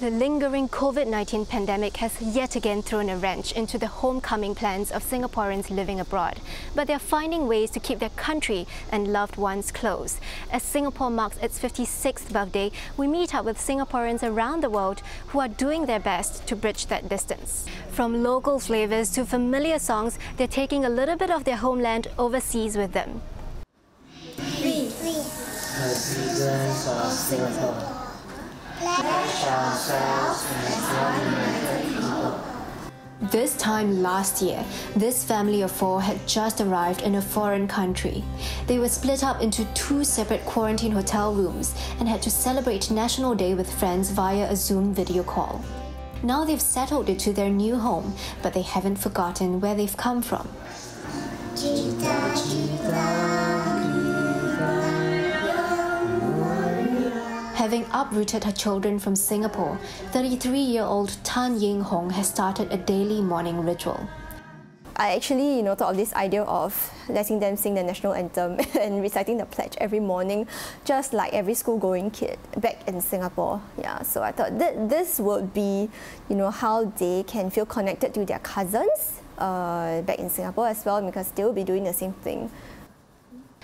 The lingering COVID-19 pandemic has yet again thrown a wrench into the homecoming plans of Singaporeans living abroad. But they're finding ways to keep their country and loved ones close. As Singapore marks its 56th birthday, we meet up with Singaporeans around the world who are doing their best to bridge that distance. From local flavours to familiar songs, they're taking a little bit of their homeland overseas with them. We, the citizens of Singapore, pledge ourselves as one united people. This time last year, this family of four had just arrived in a foreign country. They were split up into two separate quarantine hotel rooms and had to celebrate National Day with friends via a Zoom video call. Now they've settled into their new home, but they haven't forgotten where they've come from. Having uprooted her children from Singapore, 33-year-old Tan Ying Hong has started a daily morning ritual. I actually, thought of this idea of letting them sing the national anthem and reciting the pledge every morning, just like every school-going kid back in Singapore. Yeah, so I thought that this would be, how they can feel connected to their cousins back in Singapore as well, because they will be doing the same thing.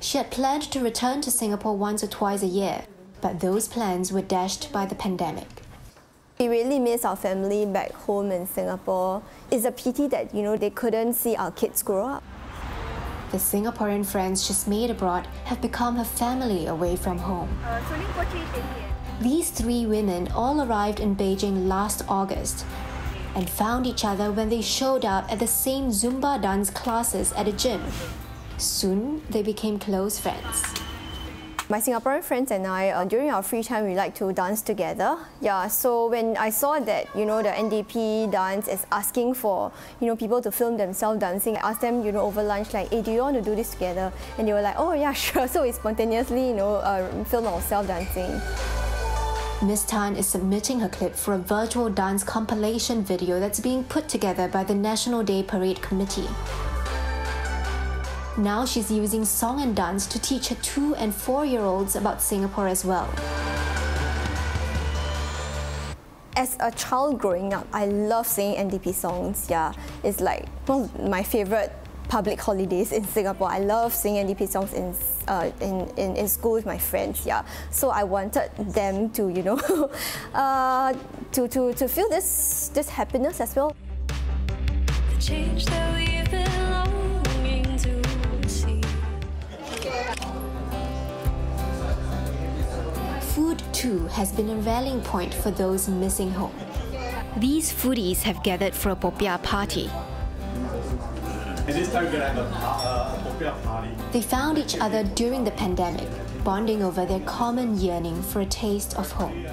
She had planned to return to Singapore once or twice a year, but those plans were dashed by the pandemic. We really miss our family back home in Singapore. It's a pity that, they couldn't see our kids grow up. The Singaporean friends she's made abroad have become her family away from home. These three women all arrived in Beijing last August and found each other when they showed up at the same Zumba dance classes at a gym. Soon, they became close friends. My Singaporean friends and I, during our free time, we like to dance together. Yeah, so when I saw that, the NDP dance is asking for, people to film themselves dancing, I asked them, over lunch, like, hey, do you want to do this together? And they were like, oh yeah, sure. So we spontaneously, filmed ourselves dancing. Ms. Tan is submitting her clip for a virtual dance compilation video that's being put together by the National Day Parade Committee. Now she's using song and dance to teach her 2- and 4-year-olds about Singapore as well. As a child growing up, I love singing NDP songs. Yeah, it's like one of my favorite public holidays in Singapore. I love singing NDP songs in school with my friends. Yeah, so I wanted them to, to feel this happiness as well. The change that we've been longing to see. Food too has been a rallying point for those missing home. These foodies have gathered for a popiah party. And this time we're going to have a popiah party. They found each other during the pandemic, bonding over their common yearning for a taste of home.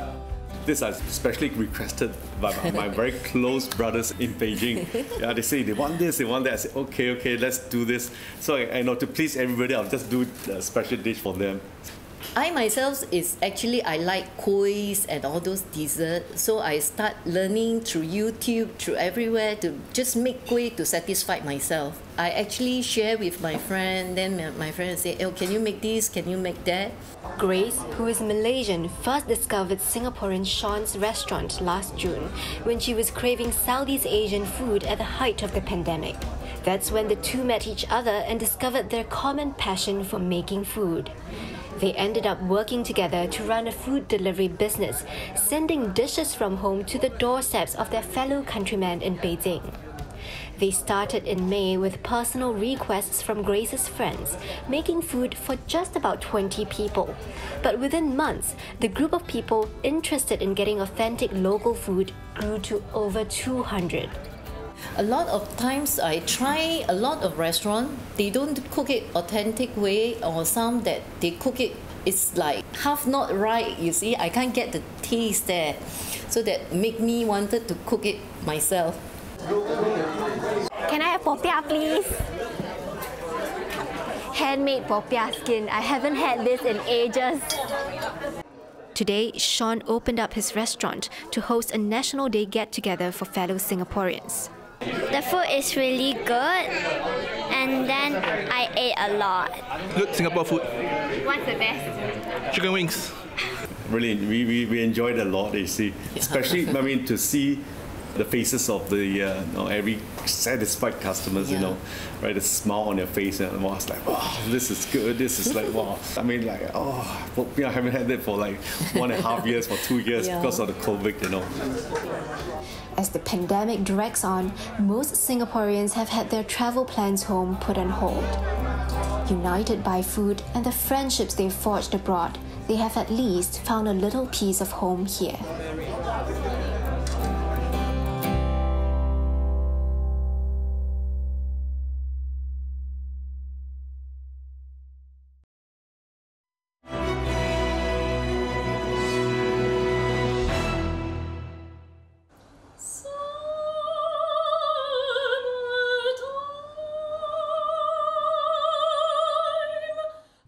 This is especially requested by my very close brothers in Beijing. Yeah, they say they want this, they want that. I say, okay, let's do this. So I know to please everybody, I'll just do a special dish for them. I myself I like kuihs and all those desserts, so I start learning through YouTube, through everywhere to just make kuih to satisfy myself. I actually share with my friend, then my friend say, oh, can you make this, can you make that? Grace, who is Malaysian, first discovered Singaporean Sean's restaurant last June when she was craving Southeast Asian food at the height of the pandemic. That's when the two met each other and discovered their common passion for making food. They ended up working together to run a food delivery business, sending dishes from home to the doorsteps of their fellow countrymen in Beijing. They started in May with personal requests from Grace's friends, making food for just about 20 people. But within months, the group of people interested in getting authentic local food grew to over 200. A lot of times I try a lot of restaurants, they don't cook it authentic way, or some that they cook it's like half not right, you see. I can't get the taste there. So that make me wanted to cook it myself. Can I have popiah, please? Handmade popiah skin. I haven't had this in ages. Today, Sean opened up his restaurant to host a National Day get-together for fellow Singaporeans. The food is really good, and then I ate a lot. Good Singapore food. What's the best? Chicken wings. really, we enjoyed it a lot, you see. Especially, I mean, to see the faces of the every satisfied customers, you know, right? The smile on their face, and I was like, oh, this is good. This is like, wow. I mean, like, oh, I haven't had it for like 1.5 years, for 2 years because of the COVID, you know. As the pandemic drags on, most Singaporeans have had their travel plans home put on hold. United by food and the friendships they forged abroad, they have at least found a little piece of home here.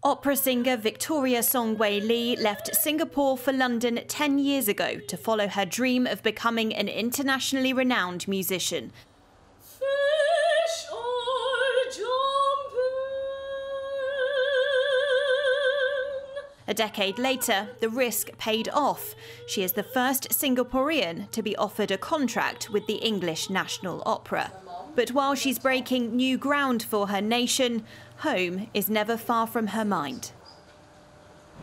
Opera singer Victoria Song Wei Lee left Singapore for London 10 years ago to follow her dream of becoming an internationally renowned musician. A decade later, the risk paid off. She is the first Singaporean to be offered a contract with the English National Opera. But while she's breaking new ground for her nation, home is never far from her mind.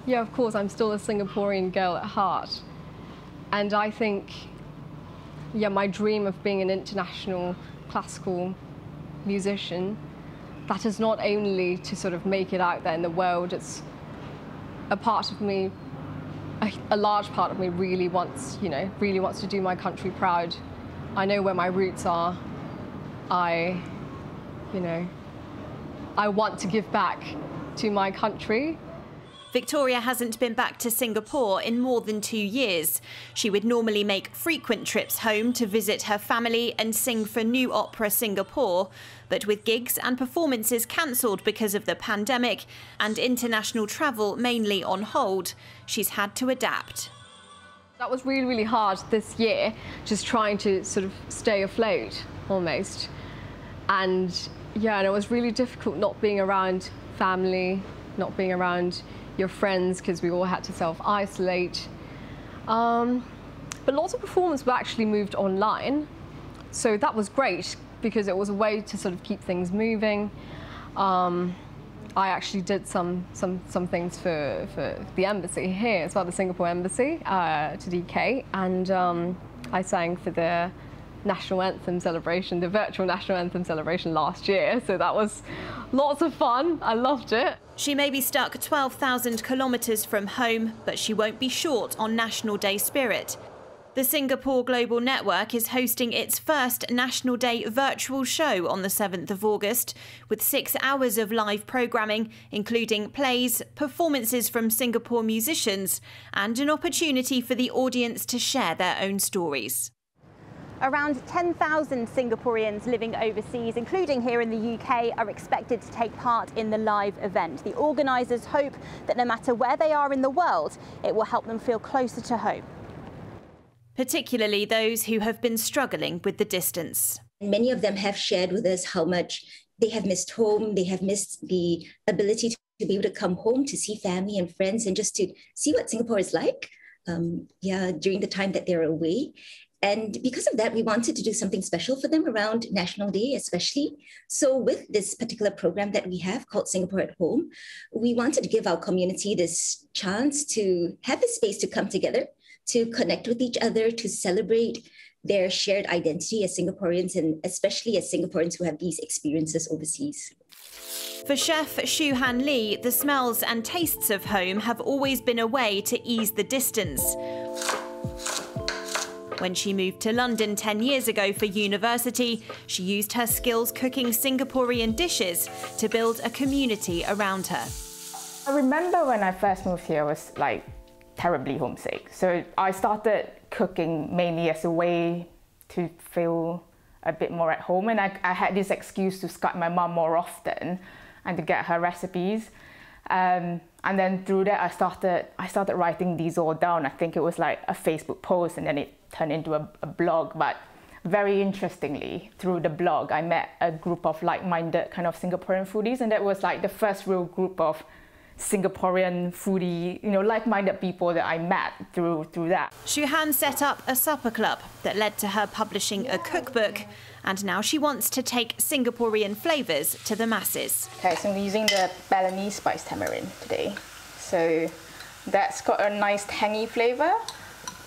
Yeah, of course, I'm still a Singaporean girl at heart. And I think, yeah, my dream of being an international classical musician, that is not only to sort of make it out there in the world, it's a part of me, a large part of me really wants to do my country proud. I know where my roots are. I want to give back to my country. Victoria hasn't been back to Singapore in more than 2 years. She would normally make frequent trips home to visit her family and sing for New Opera Singapore. But with gigs and performances cancelled because of the pandemic and international travel mainly on hold, she's had to adapt. That was really, really hard this year, just trying to sort of stay afloat, almost. And yeah, and it was really difficult not being around family, not being around your friends, because we all had to self-isolate. But lots of performances were actually moved online. So that was great, because it was a way to sort of keep things moving. I actually did some things for the embassy here as well, the Singapore embassy, to DK, and I sang for the national anthem celebration, the virtual national anthem celebration last year, so that was lots of fun. I loved it. She may be stuck 12,000 kilometres from home, but she won't be short on National Day spirit. The Singapore Global Network is hosting its first National Day virtual show on the 7th of August, with 6 hours of live programming, including plays, performances from Singapore musicians, and an opportunity for the audience to share their own stories. Around 10,000 Singaporeans living overseas, including here in the UK, are expected to take part in the live event. The organisers hope that no matter where they are in the world, it will help them feel closer to home. Particularly those who have been struggling with the distance. Many of them have shared with us how much they have missed home, they have missed the ability to be able to come home to see family and friends and just to see what Singapore is like during the time that they're away. And because of that, we wanted to do something special for them around National Day, especially. So with this particular program that we have called Singapore at Home, we wanted to give our community this chance to have a space to come together, to connect with each other, to celebrate their shared identity as Singaporeans, and especially as Singaporeans who have these experiences overseas. For chef Shu Han Lee, the smells and tastes of home have always been a way to ease the distance. When she moved to London 10 years ago for university, she used her skills cooking Singaporean dishes to build a community around her. I remember when I first moved here, I was like terribly homesick. So I started cooking mainly as a way to feel a bit more at home. And I had this excuse to Skype my mum more often and to get her recipes. And then through that, I started writing these all down. I think it was like a Facebook post, and then it turned into a blog. But very interestingly, through the blog, I met a group of like-minded kind of Singaporean foodies, and that was like the first real group of Singaporean foodie, like-minded people that I met through that. Shu Han set up a supper club that led to her publishing a cookbook, and now she wants to take Singaporean flavours to the masses. Okay, so I'm using the Balinese spiced tamarind today. So that's got a nice tangy flavour.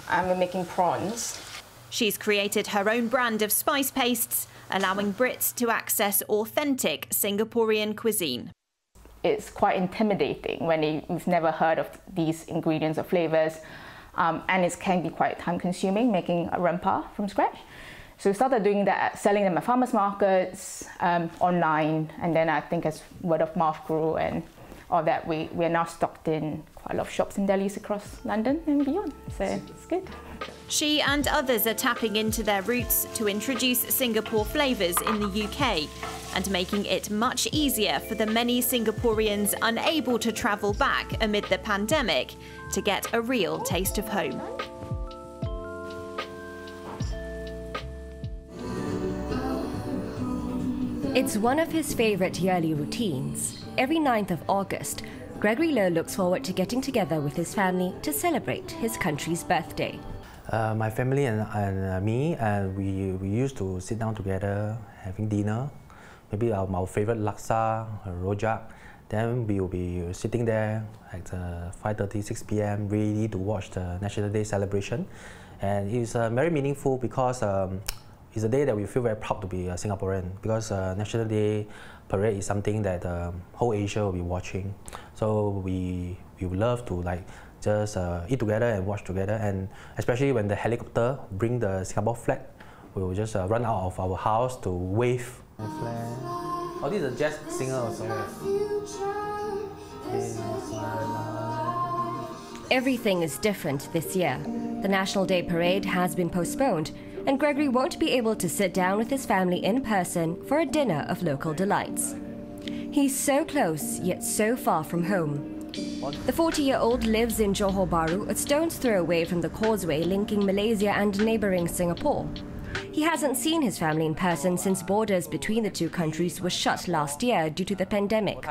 I'm making prawns. She's created her own brand of spice pastes, allowing Brits to access authentic Singaporean cuisine. It's quite intimidating when you've never heard of these ingredients or flavours, and it can be quite time-consuming making a rempah from scratch. So we started doing that, selling them at farmers markets, online, and then I think as word of mouth grew and all that, we are now stocked in quite a lot of shops in delis across London and beyond, so it's good. She and others are tapping into their roots to introduce Singapore flavours in the UK and making it much easier for the many Singaporeans unable to travel back amid the pandemic to get a real taste of home. It's one of his favourite yearly routines. Every 9th of August, Gregory Low looks forward to getting together with his family to celebrate his country's birthday. My family and me, we used to sit down together having dinner. Maybe our favourite laksa, rojak. Then we will be sitting there at 5:30, 6 p.m. ready to watch the National Day celebration. And it's very meaningful because it's a day that we feel very proud to be a Singaporean, because National Day parade is something that whole Asia will be watching. So we would love to just eat together and watch together, and especially when the helicopter bring the Singapore flag, we will just run out of our house to wave the flag. Oh, this is a jazz singer also. Everything is different this year. The National Day parade has been postponed, and Gregory won't be able to sit down with his family in person for a dinner of local delights. He's so close, yet so far from home. The 40-year-old lives in Johor Bahru, a stone's throw away from the causeway linking Malaysia and neighbouring Singapore. He hasn't seen his family in person since borders between the two countries were shut last year due to the pandemic.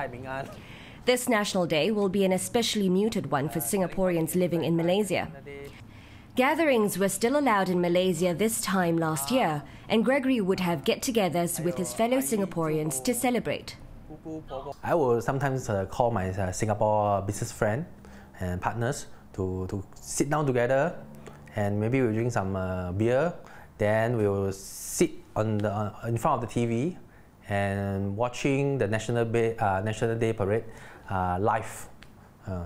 This National Day will be an especially muted one for Singaporeans living in Malaysia. Gatherings were still allowed in Malaysia this time last year, and Gregory would have get-togethers with his fellow Singaporeans to celebrate. I will sometimes call my Singapore business friend and partners to sit down together, and maybe we'll drink some beer. Then we will sit in front of the TV and watching the National Day parade live.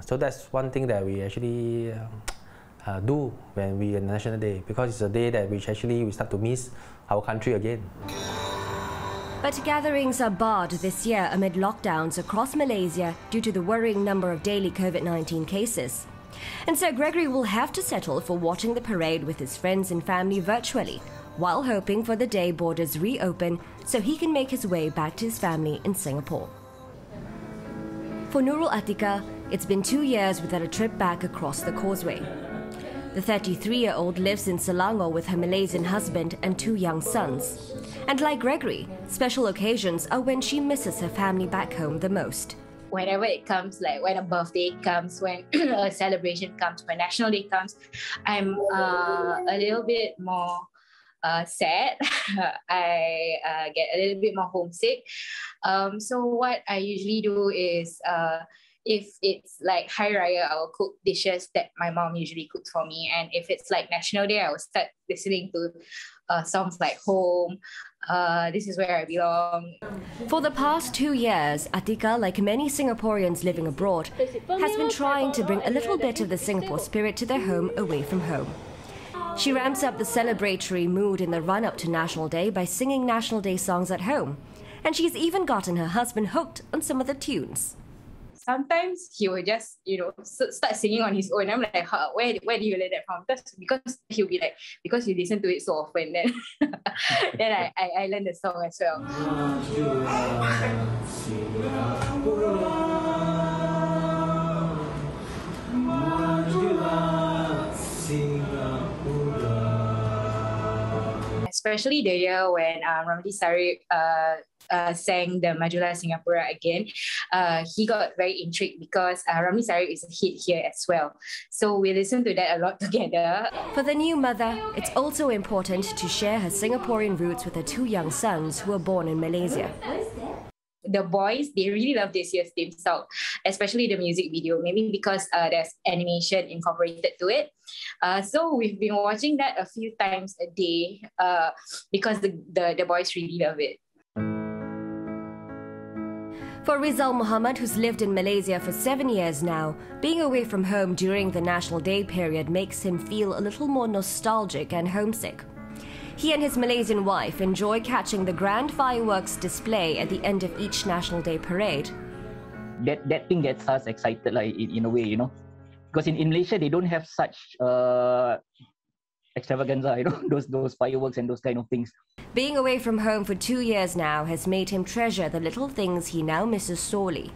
So that's one thing that we actually do when we on National Day, because it's a day that we start to miss our country again. But gatherings are barred this year amid lockdowns across Malaysia due to the worrying number of daily COVID-19 cases. And so Gregory will have to settle for watching the parade with his friends and family virtually, while hoping for the day borders reopen so he can make his way back to his family in Singapore. For Nurul Atika, it's been 2 years without a trip back across the causeway. The 33-year-old lives in Selangor with her Malaysian husband and 2 young sons. And like Gregory, special occasions are when she misses her family back home the most. Whenever it comes, like when a birthday comes, when a celebration comes, when National Day comes, I'm a little bit more sad. I get a little bit more homesick. So what I usually do is, if it's like Hari Raya, I will cook dishes that my mom usually cooks for me. And if it's like National Day, I will start listening to songs like Home, This Is Where I Belong. For the past 2 years, Atika, like many Singaporeans living abroad, has been trying to bring a little bit of the Singapore spirit to their home away from home. She ramps up the celebratory mood in the run-up to National Day by singing National Day songs at home. And she's even gotten her husband hooked on some of the tunes. Sometimes he will just, start singing on his own. I'm like, where do you learn that from? Because he'll be like, because you listen to it so often, then then I learn the song as well. especially the year when Ramli Sarip sang the Majulah Singapura again. He got very intrigued because Ramli Sarip is a hit here as well. So we listened to that a lot together. For the new mother, it's also important to share her Singaporean roots with her 2 young sons who were born in Malaysia. The boys, they really love this year's theme song, especially the music video, maybe because there's animation incorporated to it. So we've been watching that a few times a day because the boys really love it. For Rizal Muhammad, who's lived in Malaysia for 7 years now, being away from home during the National Day period makes him feel a little more nostalgic and homesick. He and his Malaysian wife enjoy catching the grand fireworks display at the end of each National Day parade. That thing gets us excited, like in a way, you know, because in Malaysia they don't have such extravaganza, you know, those fireworks and those kind of things. Being away from home for 2 years now has made him treasure the little things he now misses sorely.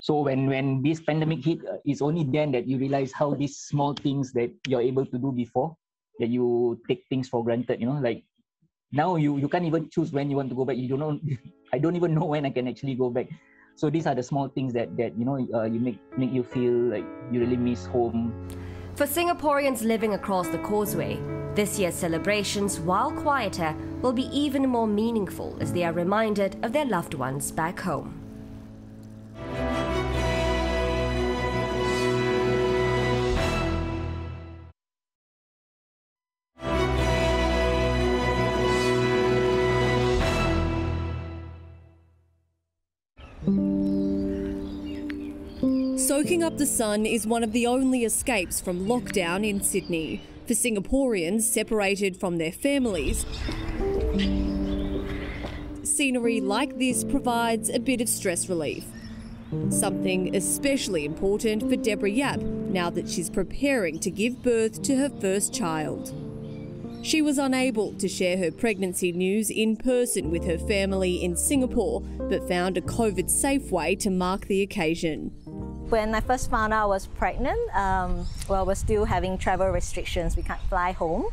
So when this pandemic hit, it's only then that you realize how these small things that you're able to do before, that you take things for granted, you know, like now you can't even choose when you want to go back. You don't know, I don't even know when I can actually go back. So these are the small things that you know, you make you feel like you really miss home. For Singaporeans living across the causeway, this year's celebrations, while quieter, will be even more meaningful as they are reminded of their loved ones back home. Soaking up the sun is one of the only escapes from lockdown in Sydney. For Singaporeans separated from their families, scenery like this provides a bit of stress relief. Something especially important for Deborah Yap now that she's preparing to give birth to her first child. She was unable to share her pregnancy news in person with her family in Singapore, but found a COVID-safe way to mark the occasion. When I first found out I was pregnant, we're still having travel restrictions. We can't fly home.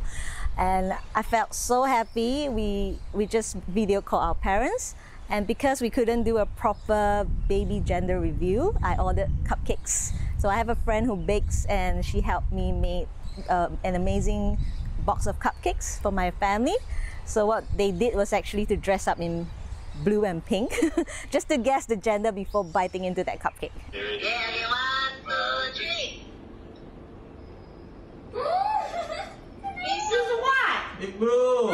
And I felt so happy. We just video called our parents. And because we couldn't do a proper baby gender review, I ordered cupcakes. So I have a friend who bakes and she helped me make an amazing box of cupcakes for my family. So what they did was actually to dress up in blue and pink, just to guess the gender before biting into that cupcake. Ready, 1, 2, 3. This is what? Big blue.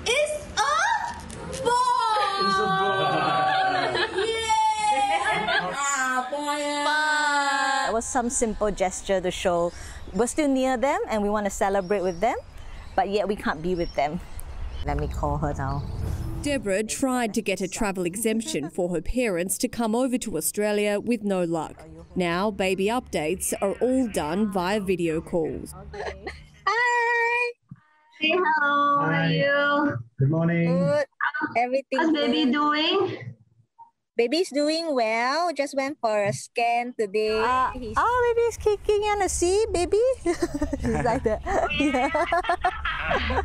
It's a boy. It's a boy. It was some simple gesture to show we're still near them and we want to celebrate with them, but yet we can't be with them. Let me call her now. Deborah tried to get a travel exemption for her parents to come over to Australia with no luck. Now baby updates are all done via video calls. Hi. Say hello. How are you? Good morning. Good. Everything. How's baby doing? Baby's doing well. Just went for a scan today. Baby's kicking. You wanna see, baby? She's like that. Yeah.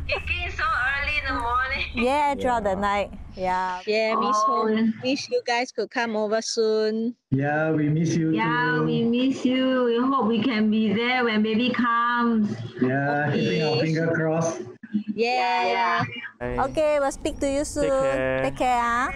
Kicking so early in the morning. Yeah, throughout the night. Yeah. Yeah, miss home. Wish you guys could come over soon. Yeah, we miss you Yeah, too. we miss you. We hope we can be there when baby comes. Yeah, keeping our finger crossed. Yeah. Okay, we'll speak to you soon. Take care. Huh?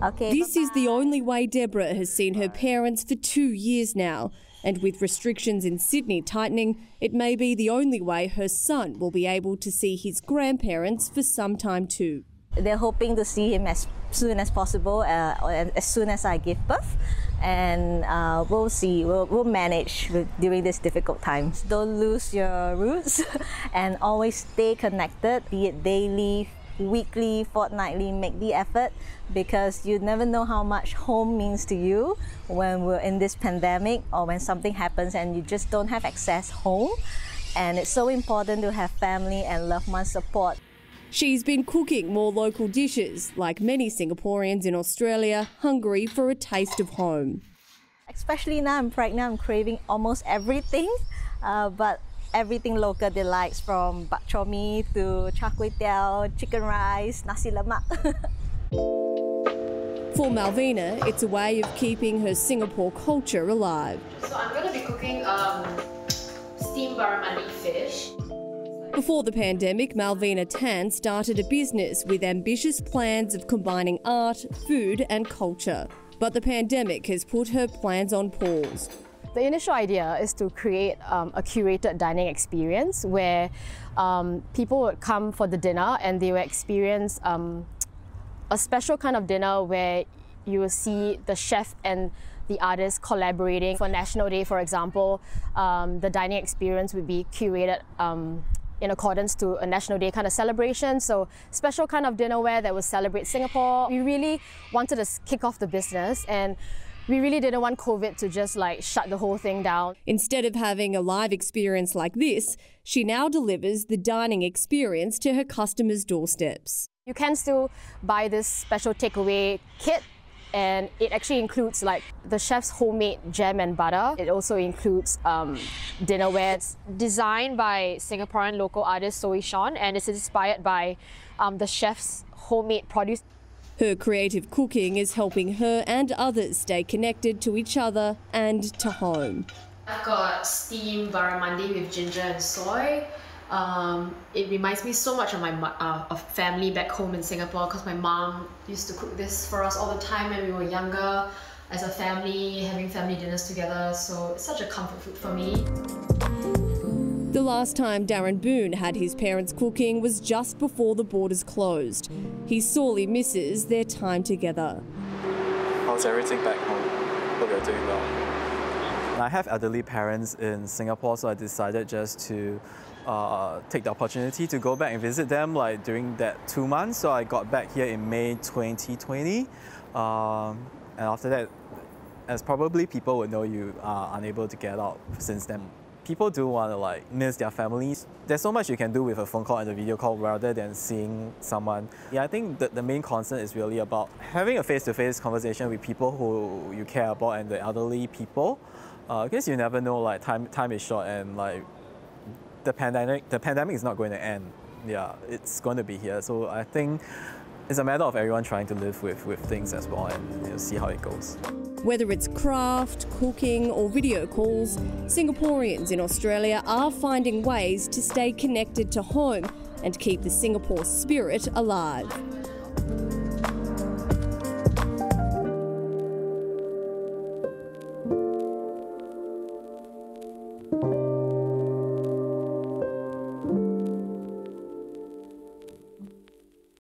Okay. This is the only way Deborah has seen her parents for 2 years now. And with restrictions in Sydney tightening, it may be the only way her son will be able to see his grandparents for some time too. They're hoping to see him as soon as possible, or as soon as I give birth. And we'll see, we'll manage during these difficult times. Don't lose your roots and always stay connected, be it daily, weekly, fortnightly, make the effort, because you never know how much home means to you when we're in this pandemic or when something happens and you just don't have access home. And it's so important to have family and loved one support. She's been cooking more local dishes, like many Singaporeans in Australia, hungry for a taste of home. Especially now I'm pregnant, I'm craving almost everything, but everything local delights from bak chor mee to char kway teow, chicken rice, nasi lemak. For Malvina, it's a way of keeping her Singapore culture alive. So I'm going to be cooking steamed barramundi fish. Before the pandemic, Malvina Tan started a business with ambitious plans of combining art, food and culture. But the pandemic has put her plans on pause. The initial idea is to create a curated dining experience where people would come for the dinner and they will experience a special kind of dinner where you will see the chef and the artists collaborating. For National Day, for example, the dining experience would be curated in accordance to a National Day kind of celebration. So special kind of dinnerware that will celebrate Singapore. We really wanted to kick off the business and we really didn't want COVID to just like shut the whole thing down. Instead of having a live experience like this, she now delivers the dining experience to her customers' doorsteps. You can still buy this special takeaway kit, and it actually includes like the chef's homemade jam and butter. It also includes dinnerware. It's designed by Singaporean local artist Zoe Sean, and it's inspired by the chef's homemade produce. Her creative cooking is helping her and others stay connected to each other and to home. I've got steamed barramundi with ginger and soy. It reminds me so much of my of family back home in Singapore because my mom used to cook this for us all the time when we were younger as a family, having family dinners together. So it's such a comfort food for me. The last time Darren Boone had his parents cooking was just before the borders closed. He sorely misses their time together. How's everything back home? Hope you're doing well. I have elderly parents in Singapore, so I decided just to take the opportunity to go back and visit them like during that 2 months. So I got back here in May 2020. And after that, as probably people would know, you are unable to get out since then. People do want to like miss their families. There's so much you can do with a phone call and a video call rather than seeing someone. Yeah, I think the main concern is really about having a face-to-face conversation with people who you care about and the elderly people. Because you never know, like time is short and like the pandemic is not going to end. Yeah, it's going to be here. So I think it's a matter of everyone trying to live with things as well and see how it goes. Whether it's craft, cooking or video calls, Singaporeans in Australia are finding ways to stay connected to home and keep the Singapore spirit alive.